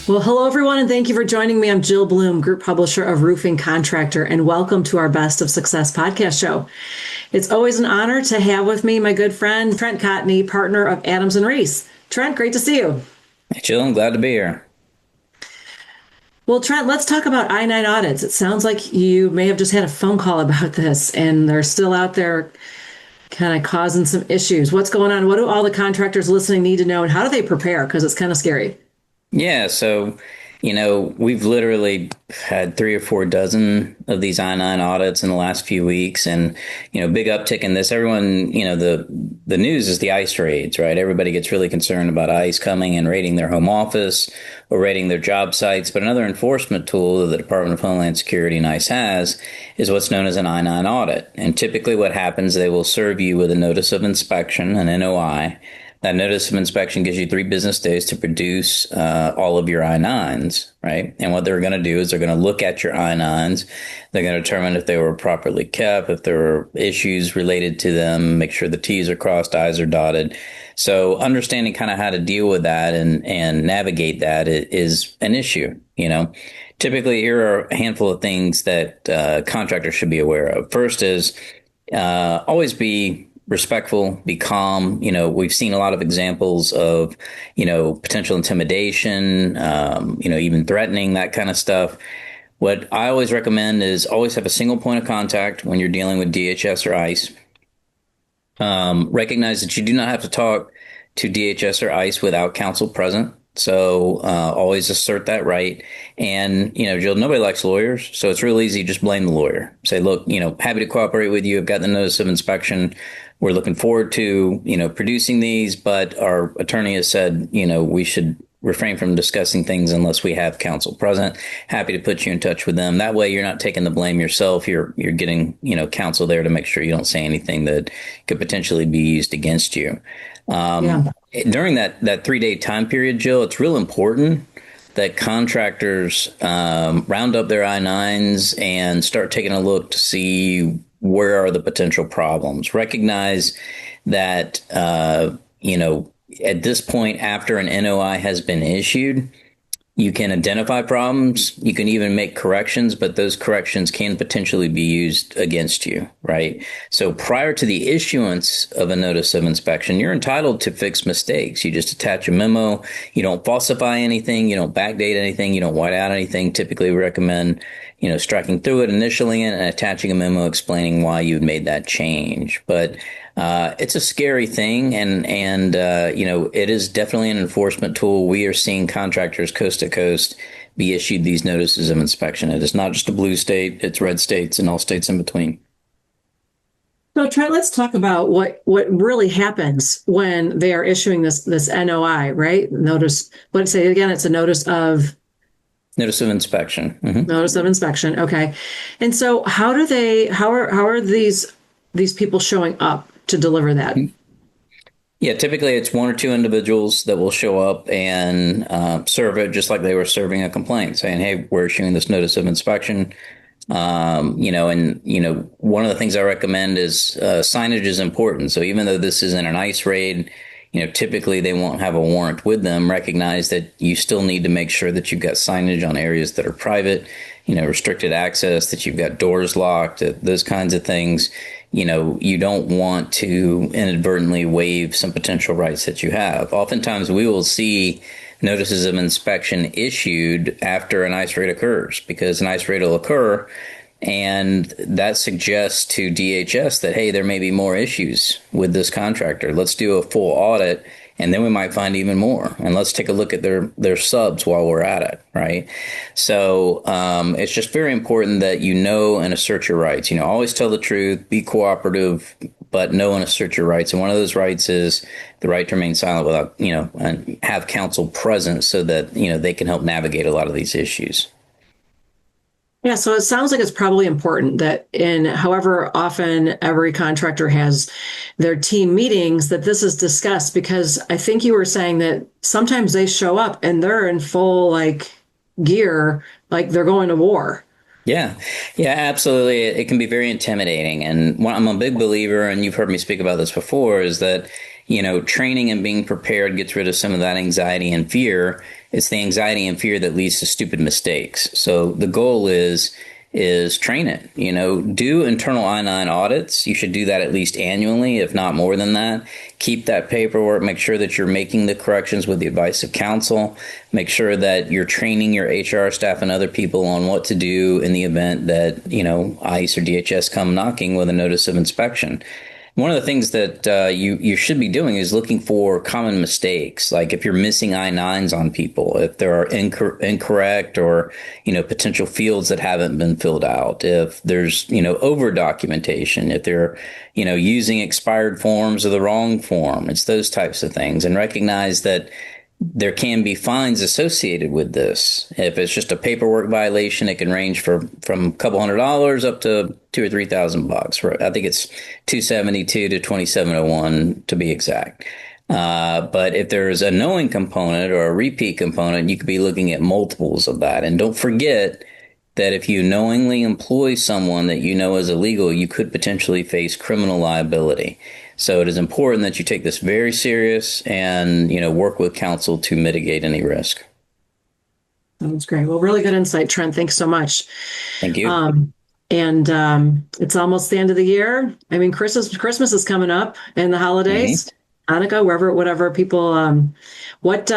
Well, hello, everyone, and thank you for joining me. I'm Jill Bloom, Group Publisher of Roofing Contractor, and welcome to our Best of Success podcast show. It's always an honor to have with me my good friend, Trent Cotney, partner of Adams and Reese. Trent, great to see you. Hey, Jill, I'm glad to be here. Well, Trent, let's talk about I-9 audits. It sounds like you may have just had a phone call about this, and they're still out there kind of causing some issues. What's going on? What do all the contractors listening need to know, and how do they prepare? Because it's kind of scary. Yeah, so, we've literally had 3 or 4 dozen of these I-9 audits in the last few weeks, and, big uptick in this. Everyone, the news is the ICE raids, right? Everybody gets really concerned about ICE coming and raiding their home office or raiding their job sites. But another enforcement tool that the Department of Homeland Security and ICE has is what's known as an I-9 audit. And typically what happens, they will serve you with a notice of inspection, an NOI. That notice of inspection gives you 3 business days to produce all of your I-9s, right? And what they're going to do is they're going to look at your I-9s. They're going to determine if they were properly kept, if there were issues related to them, make sure the T's are crossed, I's are dotted. So understanding kind of how to deal with that and navigate that is an issue, Typically, here are a handful of things that contractors should be aware of. First is always be respectful, be calm. We've seen a lot of examples of, potential intimidation, even threatening, that kind of stuff. What I always recommend is always have a single point of contact when you're dealing with DHS or ICE. Recognize that you do not have to talk to DHS or ICE without counsel present. So always assert that right. And, Jill, nobody likes lawyers. So it's real easy. Just blame the lawyer. Say, look, happy to cooperate with you. I've got the notice of inspection. We're looking forward to, producing these. But our attorney has said, we should refrain from discussing things unless we have counsel present. Happy to put you in touch with them. That way you're not taking the blame yourself. You're getting, counsel there to make sure you don't say anything that could potentially be used against you. Yeah. During that 3 day time period, Jill, it's real important that contractors round up their I-9s and start taking a look to see where are the potential problems. Recognize that, at this point, after an NOI has been issued, you can identify problems. You can even make corrections, but those corrections can potentially be used against you, right? So prior to the issuance of a notice of inspection, you're entitled to fix mistakes. You just attach a memo. You don't falsify anything. You don't backdate anything. You don't white out anything. Typically, we recommend, striking through it, initialing it, and attaching a memo explaining why you made that change. But it's a scary thing, and it is definitely an enforcement tool. We are seeing contractors coast to coast be issued these notices of inspection. It is not just a blue state; it's red states and all states in between. So Trent, let's talk about what really happens when they are issuing this NOI, right? Notice, let's say again, it's a Notice of inspection. notice of inspection. Okay. And so how are these people showing up to deliver that? Yeah, typically it's 1 or 2 individuals that will show up and serve it just like they were serving a complaint, saying, "Hey, we're issuing this notice of inspection." One of the things I recommend is signage is important. So even though this isn't an ICE raid, typically they won't have a warrant with them. Recognize that you still need to make sure that you've got signage on areas that are private, restricted access, that you've got doors locked, those kinds of things. You don't want to inadvertently waive some potential rights that you have. Oftentimes we will see notices of inspection issued after an ICE raid occurs, because an ICE raid will occur and that suggests to DHS that, hey, there may be more issues with this contractor. Let's do a full audit, and then we might find even more. And let's take a look at their subs while we're at it, right? So it's just very important that you know and assert your rights. Always tell the truth, be cooperative, but know and assert your rights. And one of those rights is the right to remain silent without, and have counsel present so that, they can help navigate a lot of these issues. Yeah, so it sounds like it's probably important that in however often every contractor has their team meetings, that this is discussed, because I think you were saying that sometimes they show up and they're in full gear, like they're going to war. Yeah, yeah, absolutely. It can be very intimidating. And I'm a big believer, and you've heard me speak about this before, is that, training and being prepared gets rid of some of that anxiety and fear. It's the anxiety and fear that leads to stupid mistakes. So the goal is train it. Do internal I-9 audits. You should do that at least annually, if not more than that. Keep that paperwork. Make sure that you're making the corrections with the advice of counsel. Make sure that you're training your HR staff and other people on what to do in the event that, ICE or DHS come knocking with a notice of inspection. One of the things that you should be doing is looking for common mistakes, like if you're missing I-9s on people, if there are incorrect or potential fields that haven't been filled out, if there's over documentation, if they're using expired forms or the wrong form. It's those types of things, and recognize that there can be fines associated with this. If it's just a paperwork violation, it can range from a couple $100 up to $2,000 or $3,000. I think it's 272 to 2701 to be exact. But if there's a knowing component or a repeat component, you could be looking at multiples of that. And don't forget that if you knowingly employ someone that you know is illegal, you could potentially face criminal liability. So it is important that you take this very serious and, work with counsel to mitigate any risk. That's great. Well, really good insight, Trent. Thanks so much. Thank you. And it's almost the end of the year. I mean, Christmas is coming up and the holidays, Hanukkah, whatever people, what,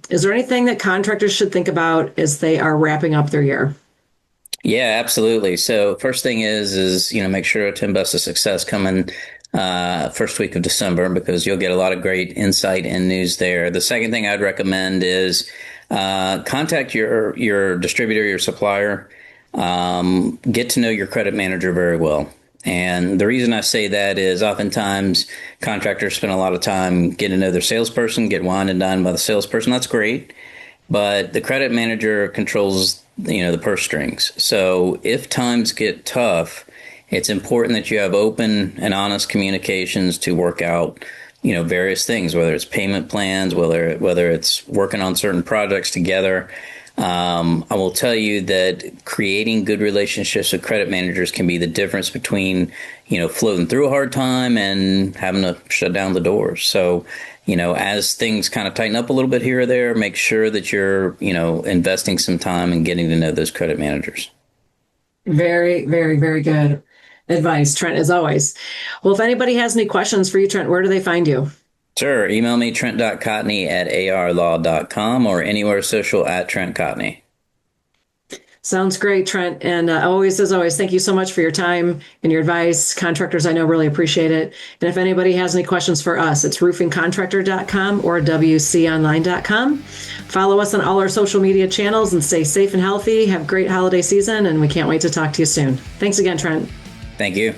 is there anything that contractors should think about as they are wrapping up their year? Yeah, absolutely. So first thing is make sure to invest in success coming first week of December, because you'll get a lot of great insight and news there. The second thing I'd recommend is contact your distributor, your supplier. Get to know your credit manager very well. And the reason I say that is oftentimes contractors spend a lot of time getting to know their salesperson, get wined and dined by the salesperson. That's great. But the credit manager controls, the purse strings. So if times get tough, it's important that you have open and honest communications to work out, various things, whether it's payment plans, whether it's working on certain projects together. I will tell you that creating good relationships with credit managers can be the difference between, floating through a hard time and having to shut down the doors. So, as things kind of tighten up a little bit here or there, make sure that you're, investing some time and getting to know those credit managers. Very, very, very good advice, Trent, as always. Well, if anybody has any questions for you, Trent, where do they find you? Sure. Email me, trent.cotney@arlaw.com, or anywhere social @Trent Cotney. Sounds great, Trent. And as always, thank you so much for your time and your advice. Contractors, I know, really appreciate it. And if anybody has any questions for us, it's roofingcontractor.com or wconline.com. Follow us on all our social media channels and stay safe and healthy. Have a great holiday season, and we can't wait to talk to you soon. Thanks again, Trent. Thank you.